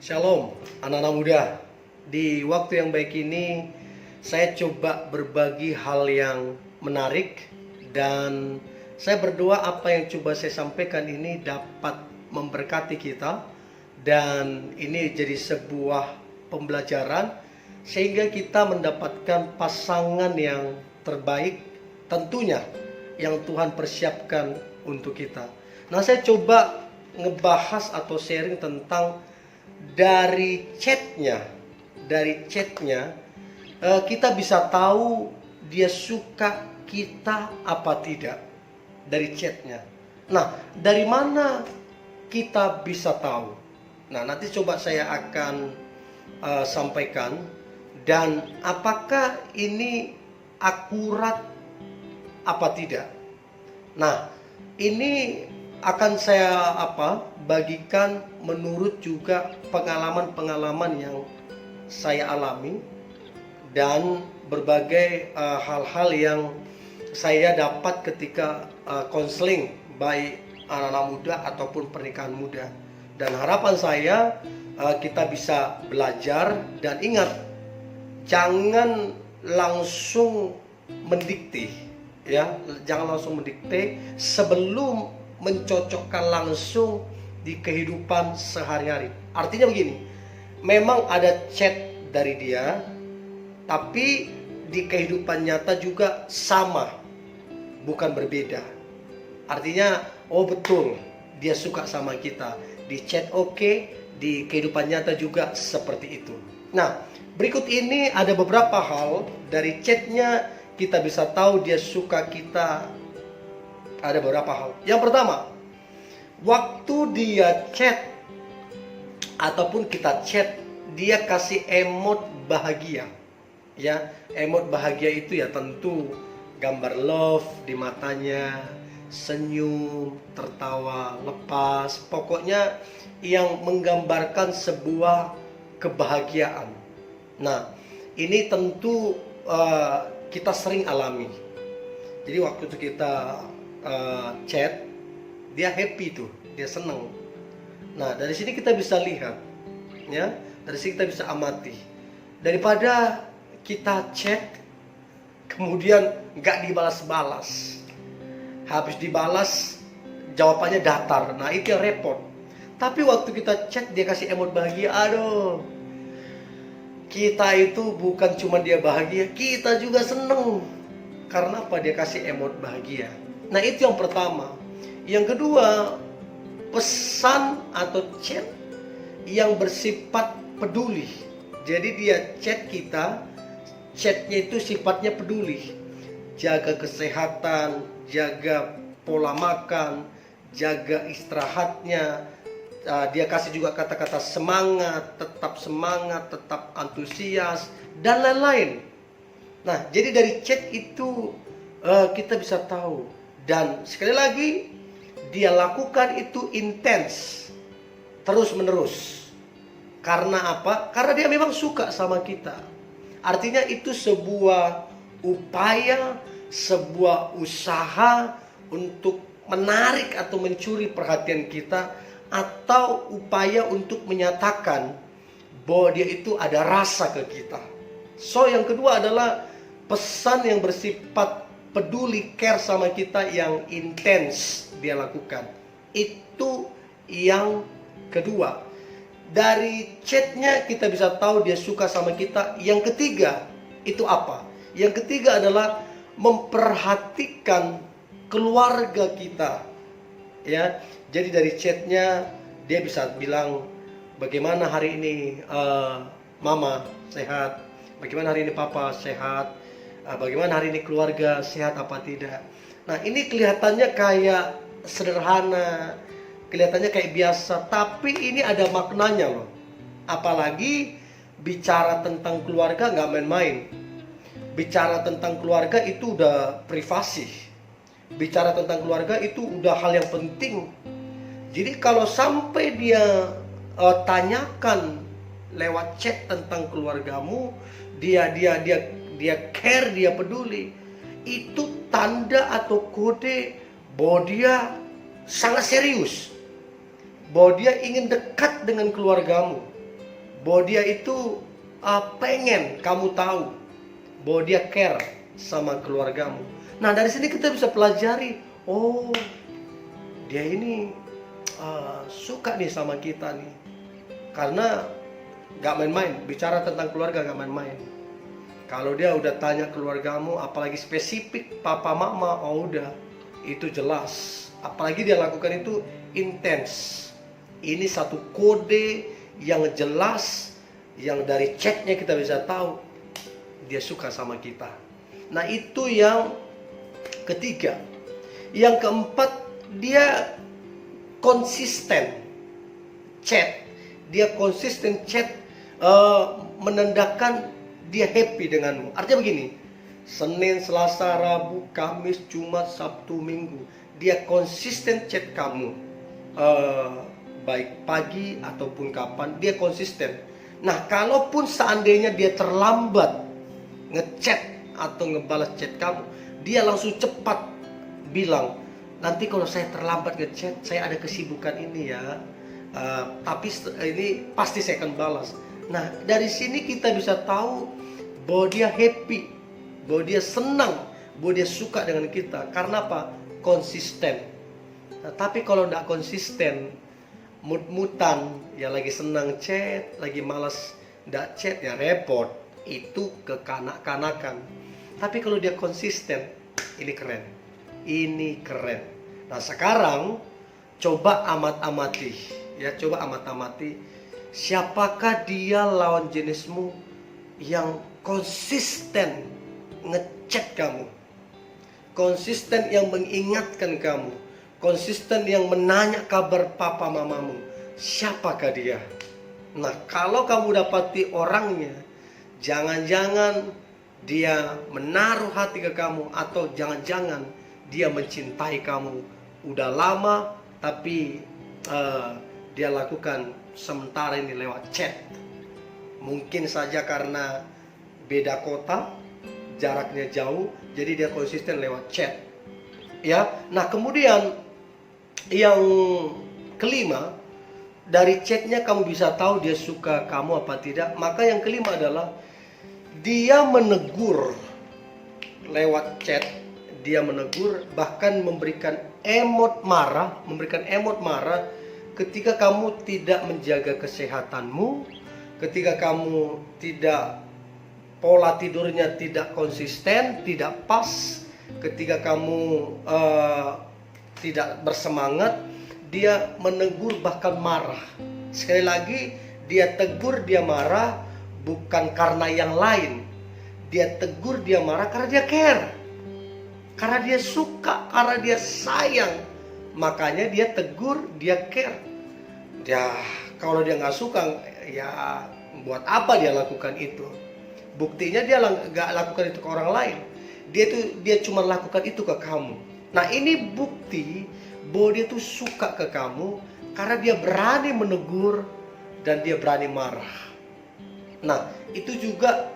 Shalom, anak-anak muda. Di waktu yang baik ini, saya coba berbagi hal yang menarik dan saya berdoa apa yang coba saya sampaikan ini dapat memberkati kita dan ini jadi sebuah pembelajaran sehingga kita mendapatkan pasangan yang terbaik tentunya yang Tuhan persiapkan untuk kita. Nah, saya coba ngebahas atau sharing tentang dari chatnya kita bisa tahu dia suka kita apa tidak dari chatnya. Nah, dari mana kita bisa tahu? Nah, nanti coba saya akan sampaikan dan apakah ini akurat apa tidak. Nah, ini akan saya bagikan menurut juga pengalaman-pengalaman yang saya alami dan berbagai hal-hal yang saya dapat ketika konseling baik anak-anak muda ataupun pernikahan muda. Dan harapan saya kita bisa belajar dan ingat, jangan langsung mendikte ya, jangan langsung mendikte sebelum mencocokkan langsung di kehidupan sehari-hari. Artinya begini, memang ada chat dari dia, tapi di kehidupan nyata juga sama, bukan berbeda. Artinya, oh betul, dia suka sama kita. Di chat oke, di kehidupan nyata juga seperti itu. Nah, berikut ini ada beberapa hal dari chatnya kita bisa tahu dia suka kita. Ada beberapa hal. Yang pertama, waktu dia chat ataupun kita chat, dia kasih emot bahagia. Ya, emot bahagia itu ya tentu gambar love di matanya, senyum, tertawa, lepas, pokoknya yang menggambarkan sebuah kebahagiaan. Nah, ini tentu kita sering alami. Jadi waktu itu kita chat, dia happy tuh, dia seneng. Nah, dari sini kita bisa lihat, ya, dari sini kita bisa amati. Daripada kita chat, kemudian nggak dibalas-balas, habis dibalas jawabannya datar. Nah, itu yang repot. Tapi waktu kita chat dia kasih emot bahagia, aduh, kita itu bukan cuma dia bahagia, kita juga seneng. Karena apa? Dia kasih emot bahagia. Nah, itu yang pertama. Yang kedua, pesan atau chat yang bersifat peduli. Jadi dia chat kita, chatnya itu sifatnya peduli. Jaga kesehatan, jaga pola makan, jaga istirahatnya. Dia kasih juga kata-kata semangat, tetap antusias, dan lain-lain. Nah, jadi dari chat itu kita bisa tahu. Dan sekali lagi, dia lakukan itu intens, terus menerus. Karena apa? Karena dia memang suka sama kita. Artinya itu sebuah upaya, sebuah usaha untuk menarik atau mencuri perhatian kita, atau upaya untuk menyatakan bahwa dia itu ada rasa ke kita. So, yang kedua adalah pesan yang bersifat peduli, care sama kita yang intens dia lakukan. Itu yang kedua. Dari chatnya kita bisa tahu dia suka sama kita. Yang ketiga, itu apa? Yang ketiga adalah memperhatikan keluarga kita. Ya, jadi dari chatnya dia bisa bilang, bagaimana hari ini mama sehat, bagaimana hari ini papa sehat, bagaimana hari ini keluarga sehat apa tidak. Nah, ini kelihatannya kayak sederhana, kelihatannya kayak biasa, tapi ini ada maknanya loh. Apalagi bicara tentang keluarga nggak main-main. Bicara tentang keluarga itu udah privasi. Bicara tentang keluarga itu udah hal yang penting. Jadi kalau sampai dia tanyakan lewat chat tentang keluargamu, dia care, dia peduli, itu tanda atau kode bahwa dia sangat serius, bahwa dia ingin dekat dengan keluargamu. bahwa dia itu pengen kamu tahu, bahwa dia care sama keluargamu. Nah, dari sini kita bisa pelajari, oh, dia ini suka nih sama kita nih. Karena gak main-main, bicara tentang keluarga gak main-main. Kalau dia udah tanya keluargamu, apalagi spesifik papa mama, oh udah, itu jelas. Apalagi dia lakukan itu intens. Ini satu kode yang jelas, yang dari chatnya kita bisa tahu dia suka sama kita. Nah, itu yang ketiga. Yang keempat, dia konsisten chat. Dia konsisten chat, menandakan dia happy denganmu. Artinya begini, Senin, Selasa, Rabu, Kamis, Jumat, Sabtu, Minggu, dia konsisten chat kamu, baik pagi ataupun kapan, dia konsisten. Nah, kalaupun seandainya dia terlambat ngechat atau ngebalas chat kamu, dia langsung cepat bilang, nanti kalau saya terlambat ngechat, saya ada kesibukan ini ya, tapi ini pasti saya akan balas. Nah, dari sini kita bisa tahu bahwa dia happy, bahwa dia senang, bahwa dia suka dengan kita. Karena apa? Konsisten. Nah, tapi kalau tidak konsisten, mut-mutan, ya lagi senang chat, lagi malas tidak chat, ya repot. Itu kekanak-kanakan. Tapi kalau dia konsisten, ini keren. Ini keren. Nah, sekarang coba amati, ya, coba amati siapakah dia lawan jenismu yang konsisten ngechat kamu, konsisten yang mengingatkan kamu, konsisten yang menanya kabar papa mamamu. Siapakah dia? Nah, kalau kamu dapati orangnya, jangan-jangan dia menaruh hati ke kamu, atau jangan-jangan dia mencintai kamu udah lama, tapi dia lakukan sementara ini lewat chat. Mungkin saja karena beda kota, jaraknya jauh, jadi dia konsisten lewat chat. Ya, nah kemudian yang kelima, dari chatnya kamu bisa tahu dia suka kamu apa tidak. Maka yang kelima adalah dia menegur lewat chat, dia menegur, bahkan memberikan emot marah, ketika kamu tidak menjaga kesehatanmu, ketika kamu tidak, pola tidurnya tidak konsisten, tidak pas, ketika kamu tidak bersemangat, dia menegur bahkan marah. Sekali lagi, dia tegur, dia marah, bukan karena yang lain. Dia tegur, dia marah karena dia care, karena dia suka, karena dia sayang. Makanya dia tegur, dia care. Ya, kalau dia nggak suka, ya buat apa dia lakukan itu? Buktinya dia nggak lakukan itu ke orang lain. Dia cuma lakukan itu ke kamu. Nah, ini bukti bahwa dia tuh suka ke kamu karena dia berani menegur dan dia berani marah. Nah, itu juga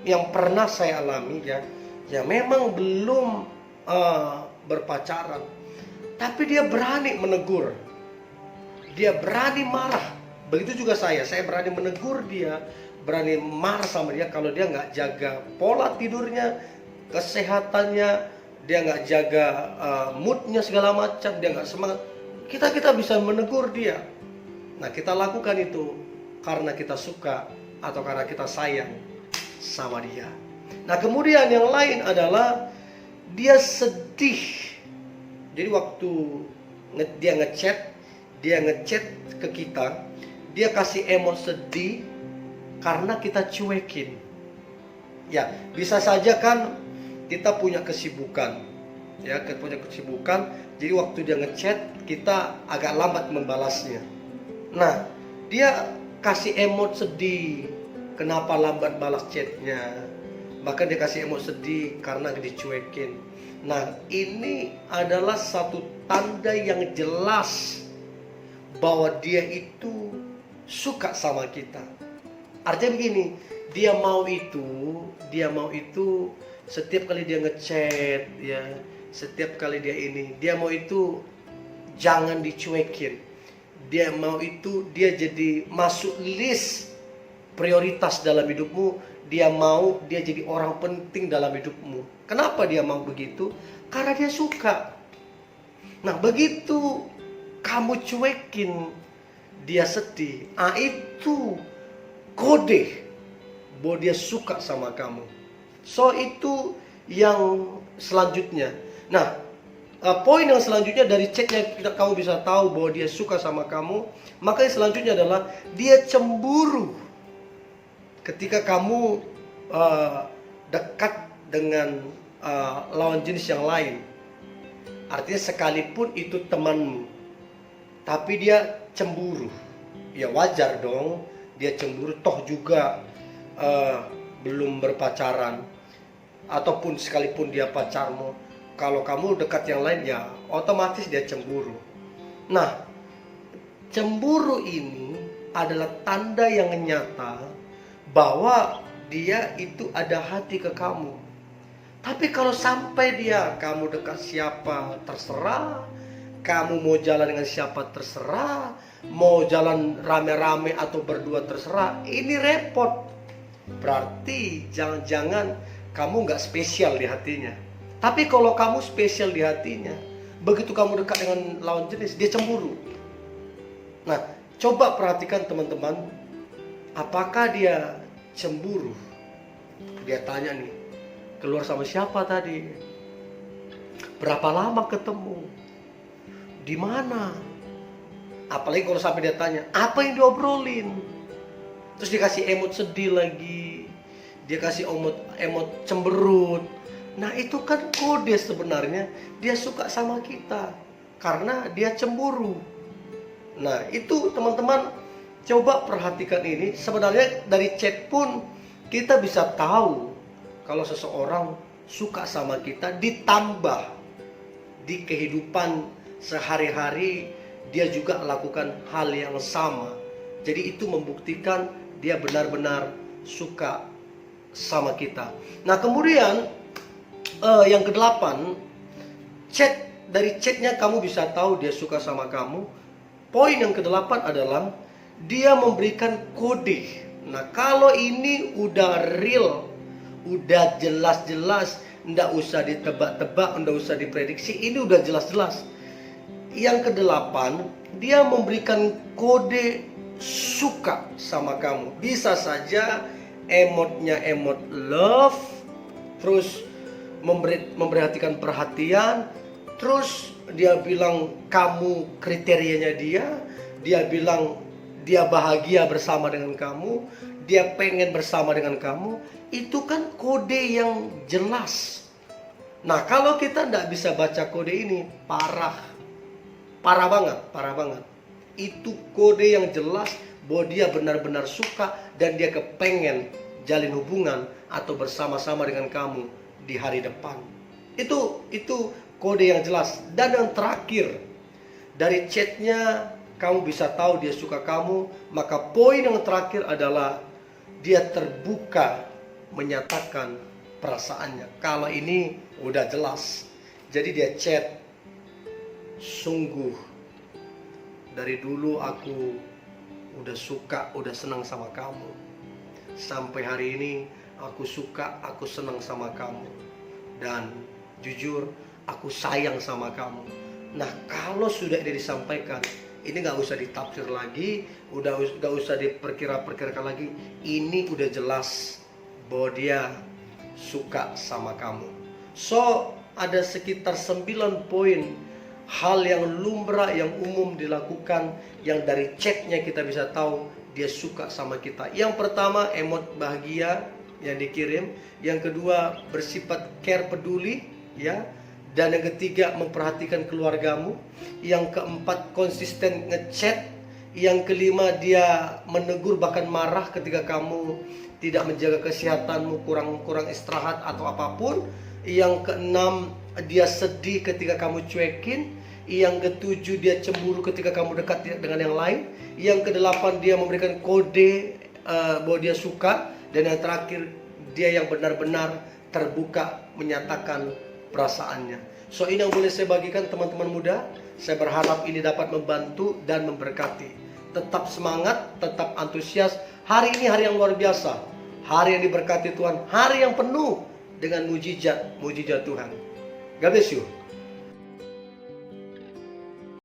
yang pernah saya alami, ya. Ya memang belum berpacaran, tapi dia berani menegur, dia berani marah. Begitu juga saya berani menegur dia, berani marah sama dia kalau dia nggak jaga pola tidurnya, kesehatannya, dia nggak jaga moodnya segala macam, dia nggak semangat. Kita bisa menegur dia. Nah, kita lakukan itu karena kita suka atau karena kita sayang sama dia. Nah, kemudian yang lain adalah dia sedih. Jadi waktu dia ngechat ke kita, dia kasih emot sedih karena kita cuekin. Ya, bisa saja kan kita punya kesibukan. Ya, kita punya kesibukan. Jadi waktu dia ngechat, kita agak lambat membalasnya. Nah, dia kasih emot sedih. Kenapa lambat balas chatnya? Bahkan dia kasih emot sedih karena dicuekin. Nah, ini adalah satu tanda yang jelas bahwa dia itu suka sama kita. Artinya begini, dia mau itu setiap kali dia ngechat, ya, setiap kali dia mau itu jangan dicuekin. Dia mau itu dia jadi masuk list prioritas dalam hidupmu, dia mau dia jadi orang penting dalam hidupmu. Kenapa dia mau begitu? Karena dia suka. Nah, begitu kamu cuekin, dia sedih. Itu kode bahwa dia suka sama kamu. So itu yang selanjutnya. Nah, poin yang selanjutnya dari chatnya kamu bisa tahu bahwa dia suka sama kamu. Maka yang selanjutnya adalah dia cemburu ketika kamu dekat dengan lawan jenis yang lain. Artinya sekalipun itu temanmu, tapi dia cemburu. Ya wajar dong, dia cemburu, toh juga belum berpacaran. Ataupun sekalipun dia pacarmu, kalau kamu dekat yang lain, ya otomatis dia cemburu. Nah, cemburu ini adalah tanda yang nyata bahwa dia itu ada hati ke kamu. Tapi kalau sampai kamu dekat siapa terserah, kamu mau jalan dengan siapa terserah, mau jalan rame-rame atau berdua terserah, ini repot. Berarti jangan-jangan kamu nggak spesial di hatinya. Tapi kalau kamu spesial di hatinya, begitu kamu dekat dengan lawan jenis, dia cemburu. Nah, coba perhatikan teman-teman, apakah dia cemburu? Dia tanya nih, keluar sama siapa tadi? Berapa lama ketemu? Di mana? Apalagi kalau sampai dia tanya, apa yang diobrolin? Terus dikasih emot sedih lagi, dia kasih emot cemberut. Nah, itu kan kode sebenarnya dia suka sama kita karena dia cemburu. Nah, itu teman-teman coba perhatikan ini. Sebenarnya dari chat pun kita bisa tahu kalau seseorang suka sama kita, ditambah di kehidupan sehari-hari dia juga lakukan hal yang sama. Jadi itu membuktikan dia benar-benar suka sama kita. Nah, kemudian yang ke-8, dari chatnya kamu bisa tahu dia suka sama kamu. Poin yang ke-8 adalah dia memberikan kode. Nah, kalau ini udah real, udah jelas-jelas, nggak usah ditebak-tebak, nggak usah diprediksi, ini udah jelas-jelas. Yang ke-8, dia memberikan kode suka sama kamu. Bisa saja emotnya emot love, terus memperhatikan perhatian, terus dia bilang kamu kriterianya dia bilang dia bahagia bersama dengan kamu, dia pengen bersama dengan kamu. Itu kan kode yang jelas. Nah, kalau kita tidak bisa baca kode ini, parah banget. Itu kode yang jelas bahwa dia benar-benar suka dan dia kepengen jalin hubungan atau bersama-sama dengan kamu di hari depan. Itu kode yang jelas. Dan yang terakhir, dari chatnya kamu bisa tahu dia suka kamu. Maka poin yang terakhir adalah dia terbuka menyatakan perasaannya. Kalau ini udah jelas. Jadi dia chat, sungguh dari dulu aku udah suka, udah senang sama kamu. Sampai hari ini aku suka, aku senang sama kamu. Dan jujur aku sayang sama kamu. Nah, kalau sudah ini disampaikan, ini gak usah ditafsir lagi, gak usah diperkirakan lagi. Ini udah jelas bahwa dia suka sama kamu. So, ada sekitar 9 poin hal yang lumrah, yang umum dilakukan, yang dari chatnya kita bisa tahu dia suka sama kita. Yang pertama, emot bahagia yang dikirim. Yang kedua, bersifat care, peduli, ya. Dan yang ketiga, memperhatikan keluargamu. Yang keempat, konsisten ngechat. Yang kelima, dia menegur bahkan marah ketika kamu tidak menjaga kesehatanmu, kurang istirahat atau apapun. Yang keenam, dia sedih ketika kamu cuekin. Yang ketujuh, dia cemburu ketika kamu dekat dengan yang lain. Yang kedelapan, dia memberikan kode bahwa dia suka. Dan yang terakhir, dia yang benar-benar terbuka menyatakan perasaannya. So, ini yang boleh saya bagikan teman-teman muda. Saya berharap ini dapat membantu dan memberkati. Tetap semangat, tetap antusias. Hari ini hari yang luar biasa, hari yang diberkati Tuhan, hari yang penuh dengan mujizat Tuhan. God bless you.